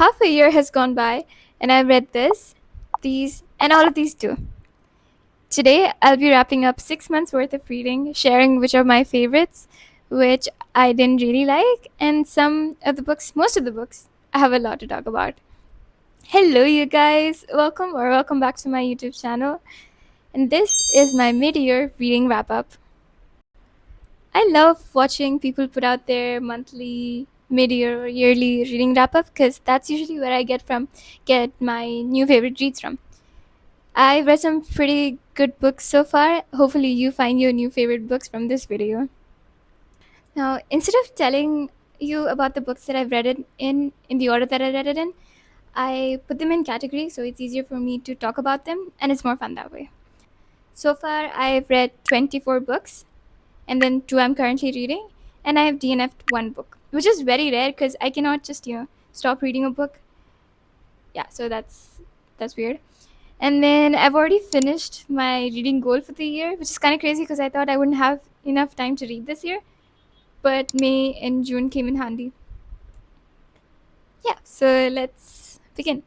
Half a year has gone by, and I've read this, these, and all of these too. Today, I'll be wrapping up 6 months worth of reading, sharing which are my favorites, which I didn't really like, and most of the books, I have a lot to talk about. Hello, you guys! Welcome back to my YouTube channel, and this is my mid year reading wrap up. I love watching people put out their monthly, mid-year, or yearly reading wrap-up because that's usually where I get my new favorite reads from. I've read some pretty good books so far. Hopefully, you find your new favorite books from this video. Now, instead of telling you about the books that I've read it in the order that I read it in, I put them in categories so it's easier for me to talk about them and it's more fun that way. So far, I've read 24 books and then two I'm currently reading, and I have DNF'd one book, which is very rare because I cannot just stop reading a book. Yeah, so that's weird. And then I've already finished my reading goal for the year, which is kind of crazy because I thought I wouldn't have enough time to read this year, but May and June came in handy. Yeah, so let's begin.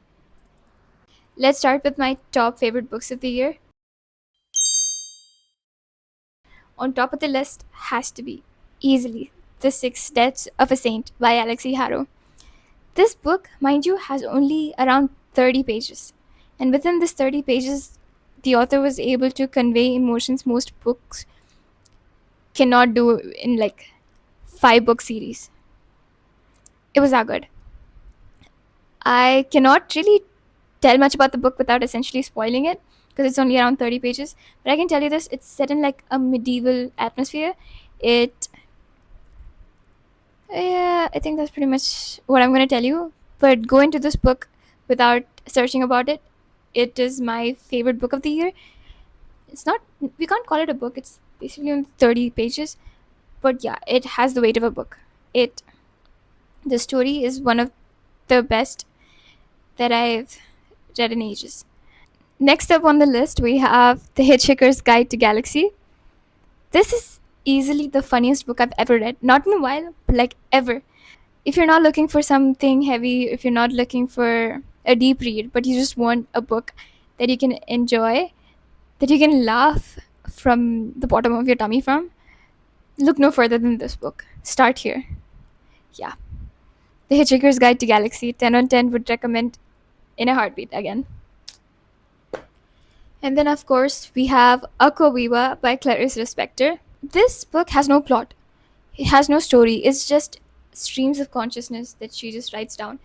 Let's start with my top favorite books of the year. On top of the list has to be, easily, The Six Deaths of a Saint by Alexei Harrow. This book, mind you, has only around 30 pages. And within this 30 pages, the author was able to convey emotions most books cannot do in like 5 book series. It was that good. I cannot really tell much about the book without essentially spoiling it because it's only around 30 pages. But I can tell you this, it's set in like a medieval atmosphere. Yeah, I think that's pretty much what I'm going to tell you. But go into this book without searching about it. It is my favorite book of the year. It's not, we can't call it a book, it's basically on 30 pages. But yeah, it has the weight of a book. The story is one of the best that I've read in ages. Next up on the list, we have The Hitchhiker's Guide to Galaxy. This is easily the funniest book I've ever read. Not in a while, but like ever. If you're not looking for something heavy, if you're not looking for a deep read, but you just want a book that you can enjoy, that you can laugh from the bottom of your tummy from, look no further than this book. Start here. Yeah. The Hitchhiker's Guide to Galaxy, 10 on 10 would recommend in a heartbeat again. And then, of course, we have Aquaviva by Clarice Lispector. This book has no plot. It has no story. It's just streams of consciousness that she just writes down.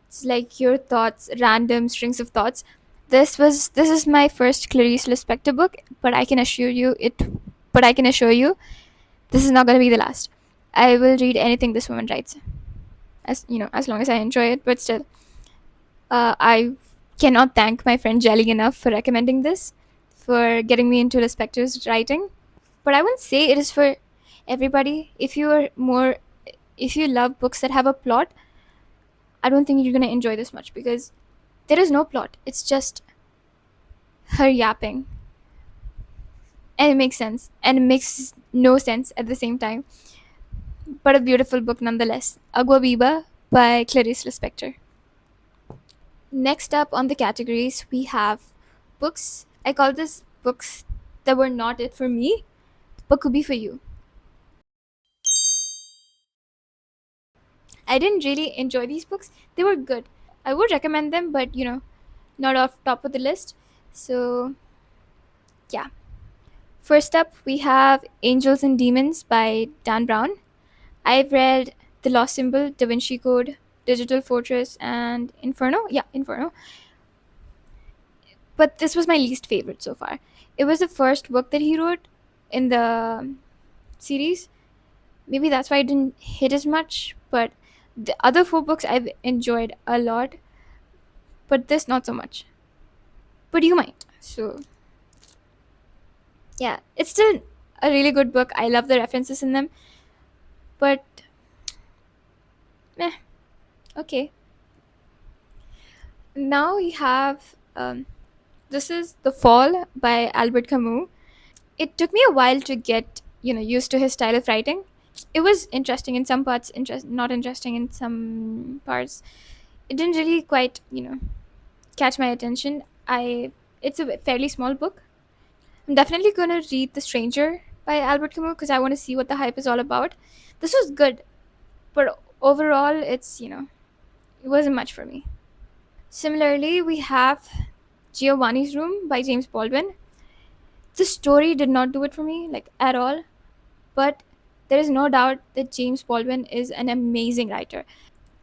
It's like your thoughts, random strings of thoughts. This is my first Clarice Lispector book, but I can assure you this is not going to be the last. I will read anything this woman writes. As long as I enjoy it, but still. I cannot thank my friend Jelly enough for recommending this, for getting me into Lispector's writing. But I wouldn't say it is for everybody. If you love books that have a plot, I don't think you're gonna enjoy this much because there is no plot. It's just her yapping, and it makes sense, and it makes no sense at the same time. But a beautiful book nonetheless. Agua Viva by Clarice Lispector. Next up on the categories, we have books. I call this books that were not it for me, but could be for you. I didn't really enjoy these books. They were good. I would recommend them, but not off top of the list. So, yeah. First up, we have Angels and Demons by Dan Brown. I've read The Lost Symbol, Da Vinci Code, Digital Fortress, and Inferno. Yeah, Inferno. But this was my least favorite so far. It was the first book that he wrote in the series. Maybe that's why it didn't hit as much, but the other 4 books I've enjoyed a lot, but this not so much. But you might. So, yeah, it's still a really good book. I love the references in them, but meh. Okay. Now we have this is The Fall by Albert Camus. It took me a while to get used to his style of writing. It was interesting in some parts, not interesting in some parts. it didn't really quite, catch my attention. I It's a fairly small book. I'm definitely going to read The Stranger by Albert Camus because I want to see what the hype is all about. This was good, but overall, it wasn't much for me. Similarly, we have Giovanni's Room by James Baldwin. The story did not do it for me, like at all, but there is no doubt that James Baldwin is an amazing writer.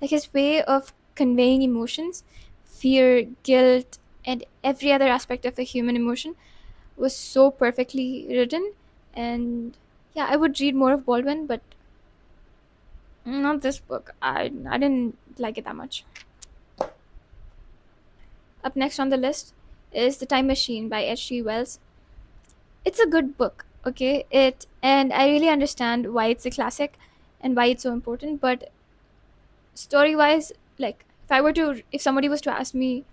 Like his way of conveying emotions, fear, guilt, and every other aspect of a human emotion was so perfectly written. And yeah, I would read more of Baldwin, but not this book. I didn't like it that much. Up next on the list is The Time Machine by H.G. Wells. It's a good book, okay? And I really understand why it's a classic and why it's so important, but story wise, like if somebody was to ask me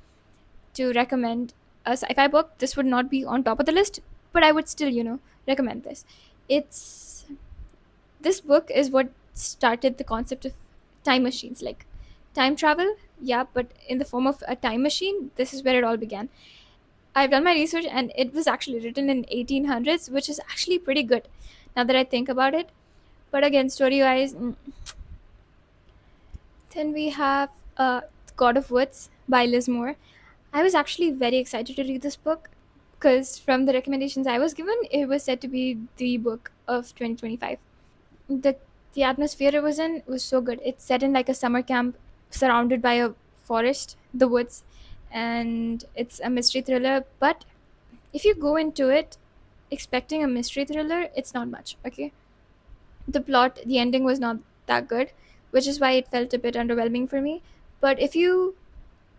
to recommend a sci-fi book, this would not be on top of the list, but I would still, recommend this. It's This book is what started the concept of time machines, like time travel, yeah, but in the form of a time machine. This is where it all began. I've done my research and it was actually written in 1800s, which is actually pretty good now that I think about it. But again, story wise, then we have God of Woods by Liz Moore. I was actually very excited to read this book because from the recommendations I was given, it was said to be the book of 2025. The the atmosphere it was in was so good. It's set in like a summer camp surrounded by a forest, the woods, and it's a mystery thriller. But if you go into it expecting a mystery thriller, it's not much, okay? The ending was not that good, which is why it felt a bit underwhelming for me. But if you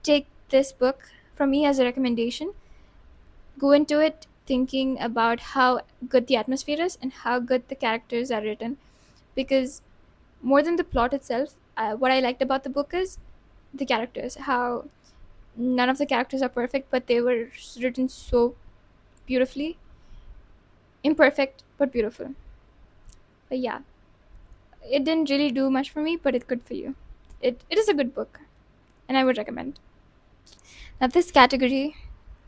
take this book from me as a recommendation, go into it thinking about how good the atmosphere is and how good the characters are written. Because more than the plot itself, what I liked about the book is the characters. How none of the characters are perfect, but they were written so beautifully. Imperfect, but beautiful. But yeah, it didn't really do much for me, but it's good for you. It is a good book, and I would recommend. Now, this category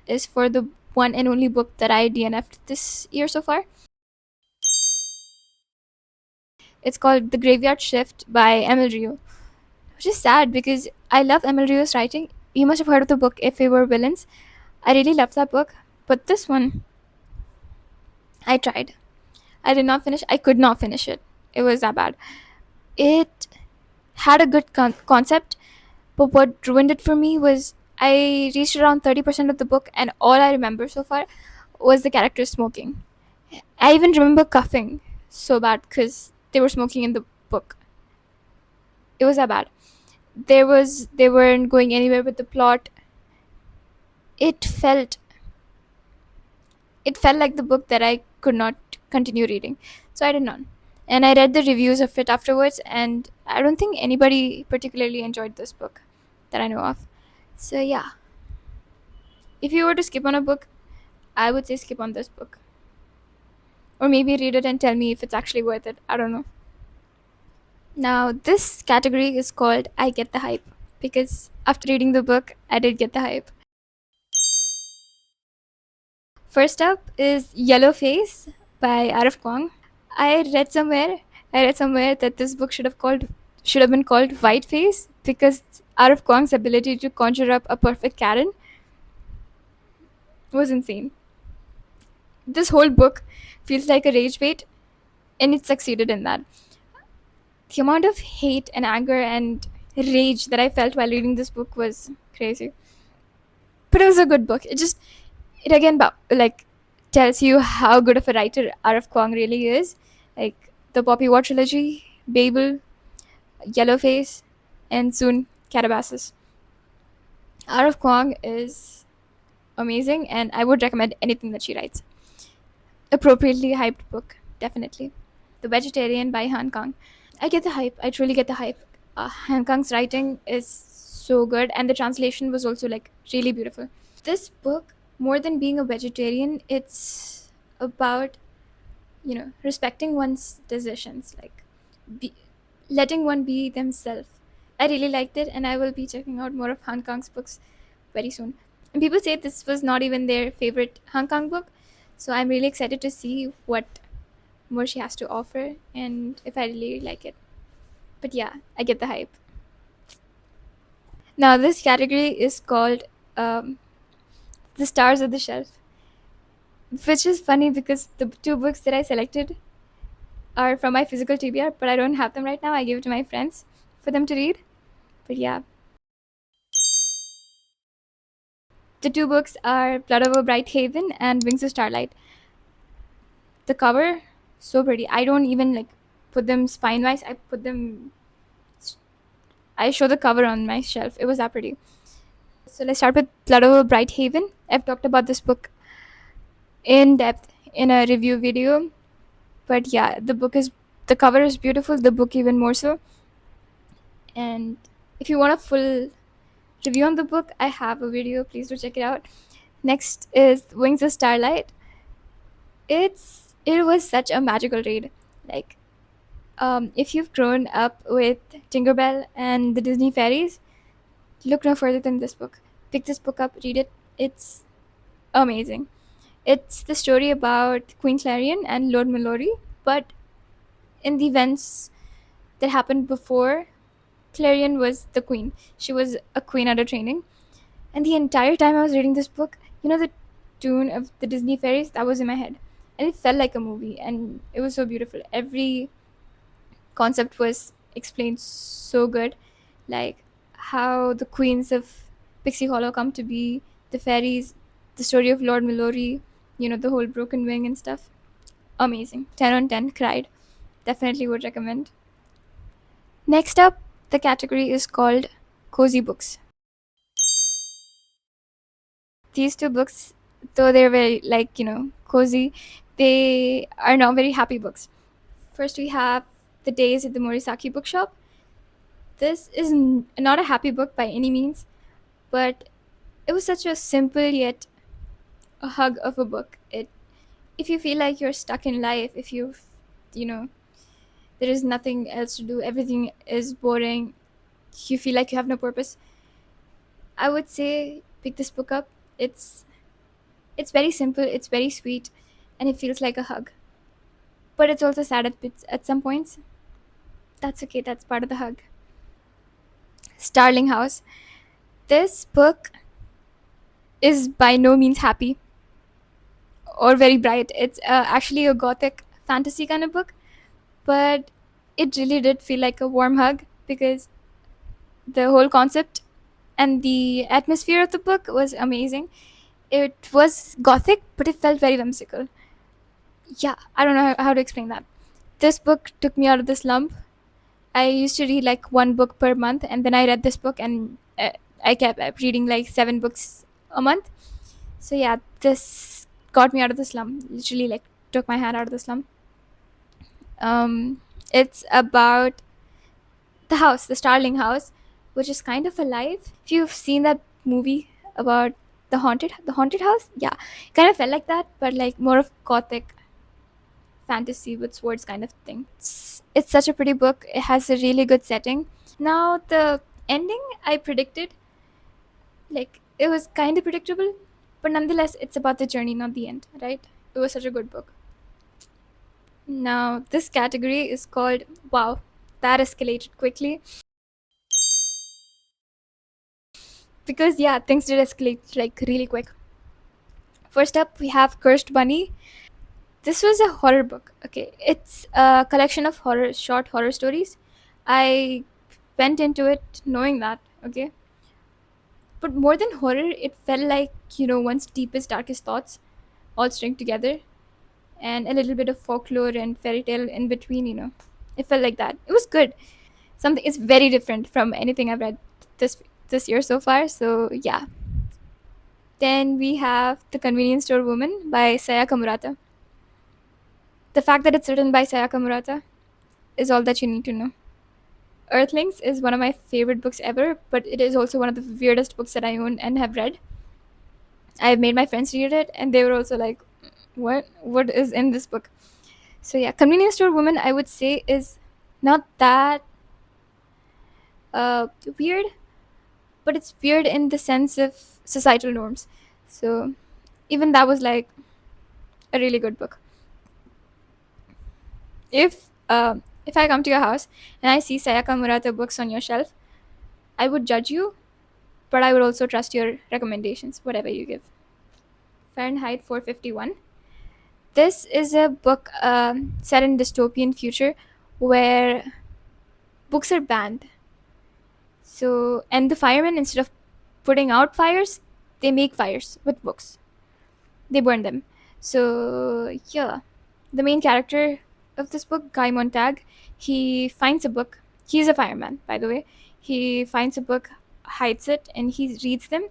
is for the one and only book that I DNF'd this year so far. It's called The Graveyard Shift by Emil Rio, which is sad because I love Emil Rio's writing. You must have heard of the book If We Were Villains. I really loved that book, but this one, I tried. I did not finish. I could not finish it. It was that bad. It had a good concept, but what ruined it for me was I reached around 30% of the book, and all I remember so far was the characters smoking. I even remember coughing so bad because they were smoking in the book. It was that bad. They weren't going anywhere with the plot. It felt it felt like the book that I could not continue reading. So I did not. And I read the reviews of it afterwards, and I don't think anybody particularly enjoyed this book that I know of. So yeah, if you were to skip on a book, I would say skip on this book. Or maybe read it and tell me if it's actually worth it. I don't know. Now, this category is called I Get the Hype because after reading the book, I did get the hype. First up is Yellow Face by Arif Kwang. I read somewhere I read somewhere that this book should have been called White Face because Arif Kwang's ability to conjure up a perfect Karen was insane. This whole book feels like a rage bait, and it succeeded in that. The amount of hate and anger and rage that I felt while reading this book was crazy. But it was a good book. It again like tells you how good of a writer R.F. Kuang really is. Like the Poppy War trilogy, Babel, Yellowface, and soon Calabasas. R.F. Kuang is amazing, and I would recommend anything that she writes. Appropriately hyped book, definitely. The Vegetarian by Han Kang. I get the hype. I truly get the hype. Han Kang's writing is so good, and the translation was also like really beautiful. This book, more than being a vegetarian, it's about respecting one's decisions, like letting one be themselves, I really liked it, and I will be checking out more of Hong Kong's books very soon. And people say this was not even their favorite Hong Kong book, so I'm really excited to see what more she has to offer and if I really like it. But yeah, I get the hype. Now, this category is called um, the stars of the shelf, which is funny because the two books that I selected are from my physical TBR, but I don't have them right now. I gave it to my friends for them to read. But yeah, the two books are Blood Over Bright Haven and Wings of Starlight. The cover, so pretty. I don't even like put them spine wise. I show the cover on my shelf. It was that pretty. So let's start with Blood Over Bright Haven. I've talked about this book in depth in a review video, but yeah, the cover is beautiful. The book even more so. And if you want a full review on the book, I have a video. Please do check it out. Next is Wings of Starlight. It was such a magical read. Like, if you've grown up with Tinkerbell and the Disney fairies, look no further than this book. Pick this book up, read it. It's amazing. It's the story about Queen Clarion and Lord Mallory, but in the events that happened before Clarion was the queen. She was a queen under training. And the entire time I was reading this book, the tune of the Disney fairies, that was in my head. And it felt like a movie, and it was so beautiful. Every concept was explained so good, like how the queens of Pixie Hollow come to be, the fairies, the story of Lord Mallory, the whole broken wing and stuff. Amazing. 10 on 10, cried. Definitely would recommend. Next up, the category is called Cozy Books. These two books, though they're very, cozy, they are not very happy books. First, we have The Days at the Morisaki Bookshop. This is not a happy book by any means, but it was such a simple yet a hug of a book. If you feel like you're stuck in life, if you know, there is nothing else to do, everything is boring, you feel like you have no purpose, I would say pick this book up. It's very simple, it's very sweet, and it feels like a hug. But it's also sad at some points. That's okay, that's part of the hug. Starling House. This book is by no means happy or very bright. It's actually a gothic fantasy kind of book, but it really did feel like a warm hug because the whole concept and the atmosphere of the book was amazing. It was gothic, but it felt very whimsical. Yeah, I don't know how to explain that. This book took me out of the slump. I used to read like one book per month, and then I read this book, and I kept reading like 7 books a month. So yeah, this got me out of the slump. Literally, like took my hand out of the slump. It's about the house, the Starling House, which is kind of alive. If you've seen that movie about the haunted house, yeah, kind of felt like that, but like more of gothic fantasy with swords kind of thing. It's such a pretty book. It has a really good setting. Now the ending, I predicted, like it was kind of predictable, but nonetheless, it's about the journey, not the end, right? It was such a good book. Now this category is called Wow, that escalated quickly. Because yeah, things did escalate like really quick. First up, we have Cursed Bunny. This was a horror book. Okay, it's a collection of short horror stories. I went into it knowing that. Okay, but more than horror, it felt like one's deepest, darkest thoughts all string together, and a little bit of folklore and fairy tale in between. It felt like that. It was good. Something it's very different from anything I've read this year so far. So yeah. Then we have The Convenience Store Woman by Sayaka Murata. The fact that it's written by Sayaka Murata is all that you need to know. Earthlings is one of my favorite books ever, but it is also one of the weirdest books that I own and have read. I've made my friends read it, and they were also like, What is in this book?" So yeah, Convenience Store Woman, I would say, is not that uh, weird, but it's weird in the sense of societal norms. So even that was like a really good book. If I come to your house and I see Sayaka Murata books on your shelf, I would judge you, but I would also trust your recommendations, whatever you give. Fahrenheit 451. This is a book set in dystopian future where books are banned. So, and the firemen, instead of putting out fires, they make fires with books. They burn them. So, yeah. The main character of this book, Guy Montag, he finds a book. He's a fireman, by the way. He finds a book, hides it, and he reads them.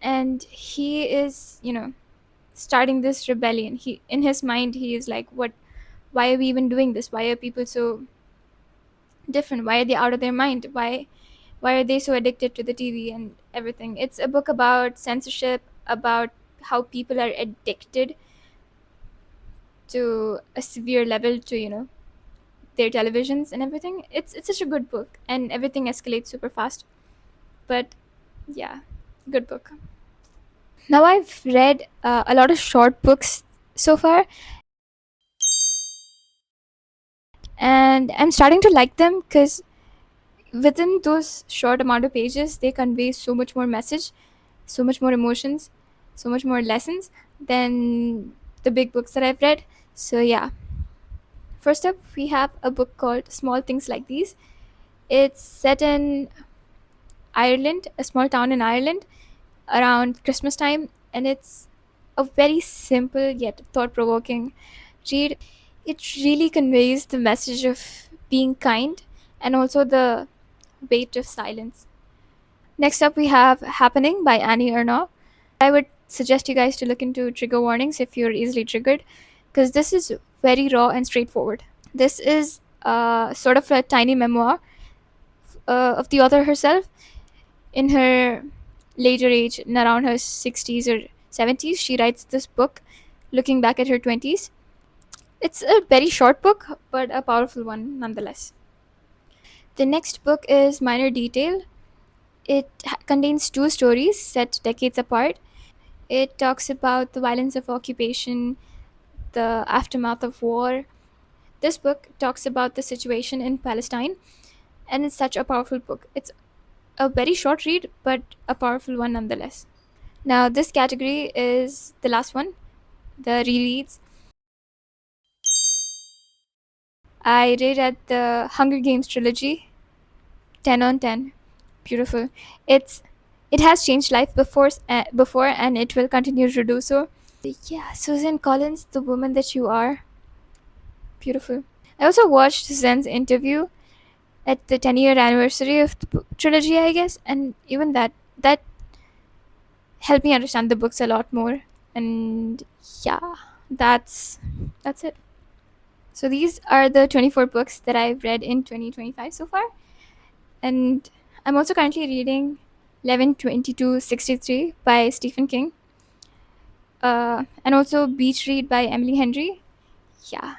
And he is, starting this rebellion. He, in his mind, he is like, what? Why are we even doing this? Why are people so different? Why are they out of their mind? Why are they so addicted to the TV and everything? It's a book about censorship, about how people are addicted to a severe level to, their televisions and everything. It's such a good book, and everything escalates super fast. But yeah, good book. Now I've read a lot of short books so far, and I'm starting to like them because within those short amount of pages they convey so much more message, so much more emotions, so much more lessons than the big books that I've read. So yeah, first up we have a book called Small Things Like These. It's set in Ireland, a small town in Ireland, around Christmas time, and it's a very simple yet thought-provoking read. It really conveys the message of being kind and also the weight of silence. Next up, we have Happening by Annie Ernaux. I would suggest you guys to look into trigger warnings if you're easily triggered, because this is very raw and straightforward. This is sort of a tiny memoir of the author herself in her later age, in around her 60s or 70s. She writes this book looking back at her 20s. It's a very short book, but a powerful one nonetheless. The next book is Minor Detail. It contains two stories set decades apart. It talks about the violence of occupation, the aftermath of war. This book talks about the situation in Palestine, and it's such a powerful book. It's a very short read, but a powerful one nonetheless. Now, this category is the last one, the rereads. I read at the Hunger Games trilogy, 10 on 10. Beautiful. It has changed life before, and it will continue to do so. Yeah, Susan Collins, The Woman That You Are. Beautiful. I also watched Zen's interview at the 10-year anniversary of the trilogy, I guess, and even that helped me understand the books a lot more. And yeah, that's it. So these are the 24 books that I've read in 2025 so far. And I'm also currently reading 11/22/63 by Stephen King. And also Beach Read by Emily Henry. Yeah.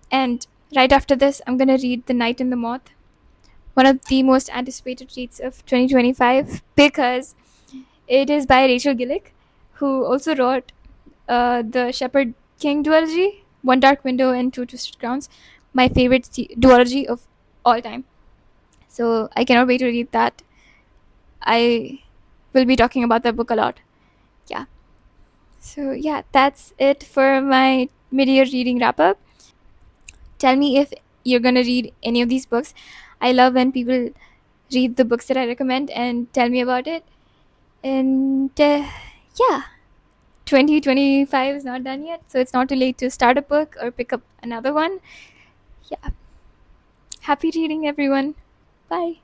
And right after this, I'm going to read The Night and the Moth, one of the most anticipated reads of 2025, because it is by Rachel Gillick, who also wrote the Shepherd King duology, One Dark Window and Two Twisted Crowns, my favorite duology of all time. So I cannot wait to read that. I will be talking about that book a lot. Yeah. So yeah, that's it for my mid-year reading wrap-up. Tell me if you're gonna read any of these books. I love when people read the books that I recommend and tell me about it. And yeah, 2025 is not done yet, so it's not too late to start a book or pick up another one. Yeah. Happy reading, everyone. Bye.